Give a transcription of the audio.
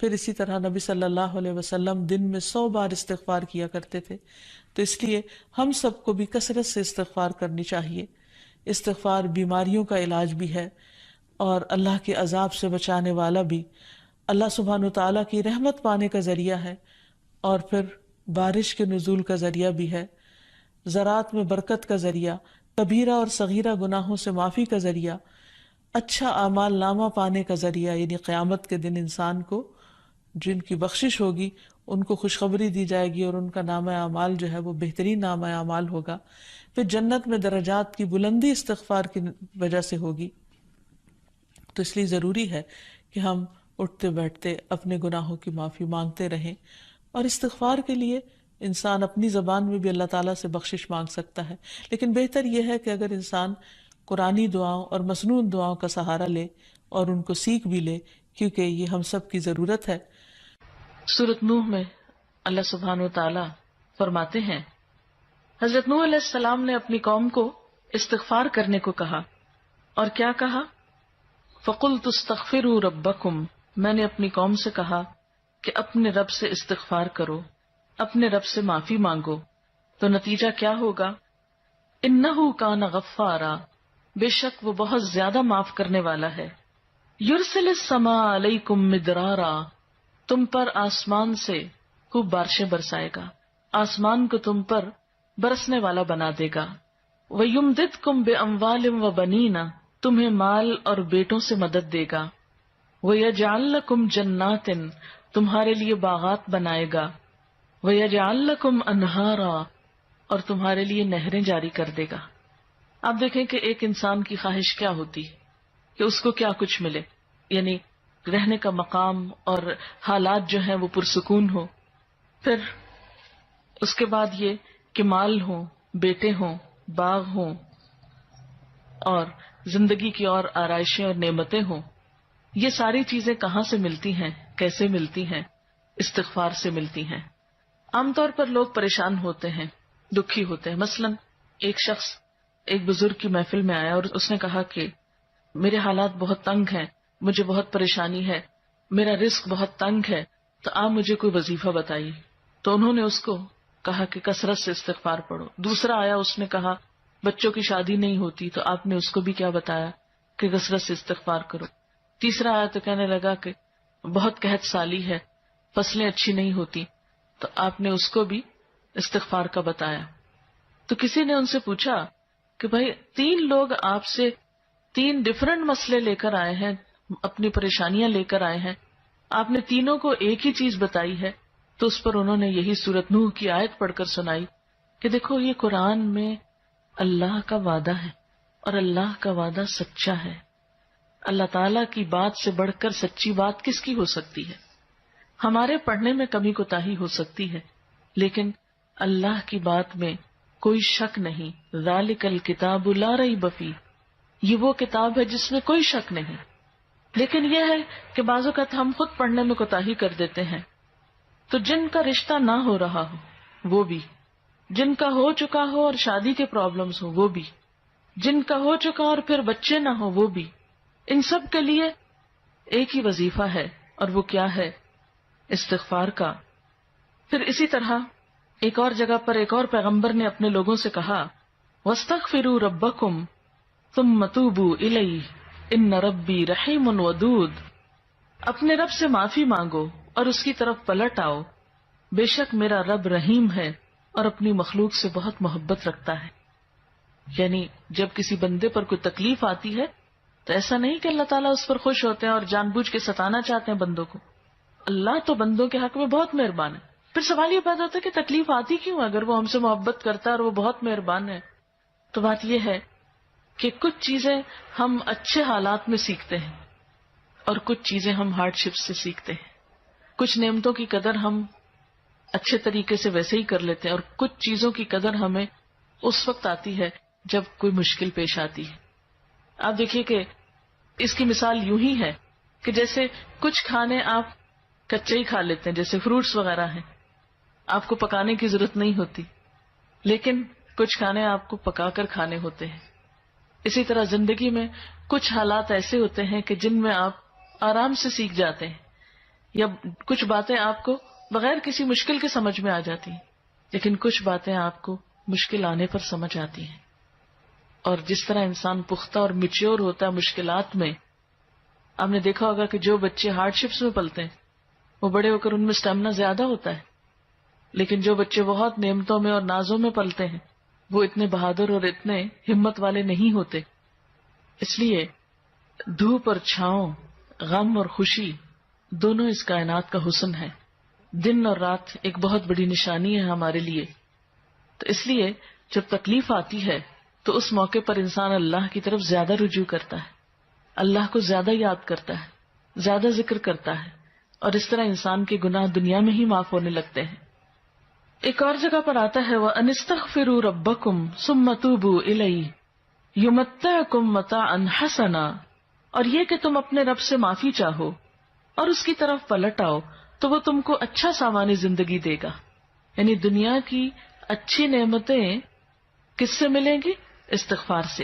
پھر اسی طرح نبی صلی اللہ علیہ وسلم دن میں 100 بار استغفار کیا کرتے تھے. تو اس لیے ہم سب کو بھی کثرت سے استغفار کرنی چاہیے. استغفار بیماریوں کا علاج بھی ہے اور اللہ کے عذاب سے بچانے والا بھی، اللہ سبحانہ وتعالیٰ کی رحمت پانے کا ذریعہ ہے، اور پھر بارش کے نزول کا ذریعہ بھی ہے، زراعت میں برکت کا ذریعہ، کبیرہ اور صغیرہ گناہوں سے معافی کا ذریعہ، اچھا اعمال نامہ پانے کا ذریعہ، یعنی قیامت کے دن انسان کو جن کی بخشش ہوگی ان کو خوشخبری دی جائے گی اور ان کا نامہ اعمال جو ہے وہ بہترین نامہ اعمال ہوگا. پھر جنت میں درجات کی بلندی استغفار کی وجہ سے ہوگی. تو اس لیے ضروری ہے کہ ہم اٹھتے بیٹھتے اپنے گناہوں کی معافی مانگتے رہیں، اور استغفار کے لیے انسان اپنی زبان میں بھی اللہ تعالیٰ سے بخشش مانگ سکتا ہے، لیکن بہتر یہ ہے کہ اگر انسان قرآنی دعاؤں اور مسنون دعاؤں کا سہارا لے اور ان کو سیکھ بھی لے، کیونکہ یہ ہم سب کی ضرورت ہے. سورۃ نوح میں اللہ سبحانہ و تعالیٰ فرماتے ہیں، حضرت نوح علیہ السلام نے اپنی قوم کو استغفار کرنے کو کہا، اور کیا کہا؟ فَقُلْتُ اسْتَغْفِرُوا رَبَّكُمْ، میں نے اپنی قوم سے کہا کہ اپنے رب سے استغفار کرو، اپنے رب سے معافی مانگو. تو نتیجہ کیا ہوگا؟ اِنَّهُ كَانَ غَفَّارًا، بے شک وہ بہت زیادہ معاف کرنے والا ہے. يُرْسِلِ السَّمَاءَ عَلَيْكُمْ مِدْرَارًا، تم پر آسمان سے خوب بارشیں برسائے گا، آسمان کو تم پر برسنے والا بنا دے گا. وَيُمْدِدْكُمْ بِأَمْوَالٍ وَبَنِينَ، تمہیں مال اور بیٹوں سے مدد دے گا. وَيَجْعَلْ لَكُمْ جَنَّاتٍ، تمہارے لیے باغات بنائے گا. وَيَجْعَلْ لَكُمْ أَنْهَارًا، اور تمہارے لیے نہریں جاری کر دے گا. آپ دیکھیں کہ ایک انسان کی خواہش کیا ہوتی ہے کہ اس کو کیا کچھ ملے، یعنی رہنے کا مقام اور حالات جو ہیں وہ پرسکون ہو. پھر اس کے بعد یہ کہ مال ہوں، بیٹے ہوں، باغ ہوں، اور زندگی کی اور آرائشیں اور نعمتیں ہوں. یہ ساری چیزیں کہاں سے ملتی ہیں، کیسے ملتی ہیں؟ استغفار سے ملتی ہیں. عام طور پر لوگ پریشان ہوتے ہیں، دکھی ہوتے ہیں. مثلا ایک شخص ایک بزرگ کی محفل میں آیا اور اس نے کہا کہ میرے حالات بہت تنگ ہیں، مجھے بہت پریشانی ہے، میرا رزق بہت تنگ ہے، تو آپ مجھے کوئی وظیفہ بتائیے. تو انہوں نے اس کو کہا کہ کثرت سے استغفار پڑھو. دوسرا آیا، اس نے کہا بچوں کی شادی نہیں ہوتی، تو آپ نے اس کو بھی کیا بتایا کہ کثرت سے استغفار کرو. تیسرا آیا تو کہنے لگا کہ بہت قحط سالی ہے، فصلیں اچھی نہیں ہوتی، تو آپ نے اس کو بھی استغفار کا بتایا. تو کسی نے ان سے پوچھا کہ بھائی 3 لوگ آپ سے 3 ڈفرنٹ مسئلے لے کر آئے ہیں، اپنی پریشانیاں لے کر آئے ہیں، آپ نے تینوں کو ایک ہی چیز بتائی ہے. تو اس پر انہوں نے یہی سورۃ نوح کی آیت پڑھ کر سنائی کہ دیکھو یہ قرآن میں اللہ کا وعدہ ہے، اور اللہ کا وعدہ سچا ہے. اللہ تعالیٰ کی بات سے بڑھ کر سچی بات کس کی ہو سکتی ہے؟ ہمارے پڑھنے میں کمی کوتاہی ہو سکتی ہے، لیکن اللہ کی بات میں کوئی شک نہیں. ذالک الکتاب لا ریب فیہ، یہ وہ کتاب ہے جس میں کوئی شک نہیں. لیکن یہ ہے کہ بعض اوقات ہم خود پڑھنے میں کوتاہی کر دیتے ہیں. تو جن کا رشتہ نہ ہو رہا ہو وہ بھی، جن کا ہو چکا ہو اور شادی کے پرابلمز ہو وہ بھی، جن کا ہو چکا اور پھر بچے نہ ہو وہ بھی، ان سب کے لیے ایک ہی وظیفہ ہے، اور وہ کیا ہے؟ استغفار کا. پھر اسی طرح ایک اور جگہ پر ایک اور پیغمبر نے اپنے لوگوں سے کہا وَاسْتَغْفِرُوا رَبَّكُمْ ثُمَّ تُوبُوا إِلَيْهِ إِنَّ رَبِّي رَحِيمٌ وَدُودٌ، اپنے رب سے معافی مانگو اور اس کی طرف پلٹ آؤ، بے شک میرا رب رحیم ہے اور اپنی مخلوق سے بہت محبت رکھتا ہے. یعنی جب کسی بندے پر کوئی تکلیف آتی ہے تو ایسا نہیں کہ اللہ تعالیٰ اس پر خوش ہوتے ہیں اور جان بوجھ کے ستانا چاہتے ہیں بندوں کو. اللہ تو بندوں کے حق میں بہت مہربان ہے. پھر سوال یہ پیدا ہوتا ہے کہ تکلیف آتی کیوں؟ اگر وہ ہم سے محبت کرتا ہے اور وہ بہت مہربان ہے. تو بات یہ ہے کہ کچھ چیزیں ہم اچھے حالات میں سیکھتے ہیں اور کچھ چیزیں ہم ہارڈ شپ سے سیکھتے ہیں. کچھ نعمتوں کی قدر ہم اچھے طریقے سے ویسے ہی کر لیتے ہیں، اور کچھ چیزوں کی قدر ہمیں اس وقت آتی ہے جب کوئی مشکل پیش آتی ہے. آپ دیکھیے کہ اس کی مثال یوں ہی ہے کہ جیسے کچھ کھانے آپ کچے ہی کھا لیتے ہیں، جیسے فروٹس وغیرہ ہیں، آپ کو پکانے کی ضرورت نہیں ہوتی، لیکن کچھ کھانے آپ کو پکا کر کھانے ہوتے ہیں. اسی طرح زندگی میں کچھ حالات ایسے ہوتے ہیں کہ جن میں آپ آرام سے سیکھ جاتے ہیں. یا کچھ باتیں آپ کو بغیر کسی مشکل کے سمجھ میں آ جاتی ہیں، لیکن کچھ باتیں آپ کو مشکل آنے پر سمجھ آتی ہیں. اور جس طرح انسان پختہ اور میچیور ہوتا ہے مشکلات میں، آپ نے دیکھا ہوگا کہ جو بچے ہارڈ شپس میں پلتے ہیں وہ بڑے ہو کر ان میں اسٹیمنا زیادہ ہوتا ہے، لیکن جو بچے بہت نعمتوں میں اور نازوں میں پلتے ہیں وہ اتنے بہادر اور اتنے ہمت والے نہیں ہوتے. اس لیے دھوپ اور چھاؤں، غم اور خوشی، دونوں اس کائنات کا حسن ہے. دن اور رات ایک بہت بڑی نشانی ہے ہمارے لیے. تو اس لیے جب تکلیف آتی ہے تو اس موقع پر انسان اللہ کی طرف زیادہ رجوع کرتا ہے، اللہ کو زیادہ یاد کرتا ہے، زیادہ ذکر کرتا ہے، اور اس طرح انسان کے گناہ دنیا میں ہی معاف ہونے لگتے ہیں. ایک اور جگہ پر آتا ہے وَأَنِ اسْتَغْفِرُوا رَبَّكُمْ ثُمَّ تُوبُوا إِلَيْهِ يُمَتِّعْكُمْ مَتَاعًا حَسَنًا، اور یہ کہ تم اپنے رب سے معافی چاہو اور اس کی طرف پلٹ آؤ تو وہ تم کو اچھا سامان زندگی دے گا. یعنی دنیا کی اچھی نعمتیں کس سے ملیں گی؟ استغفار سے.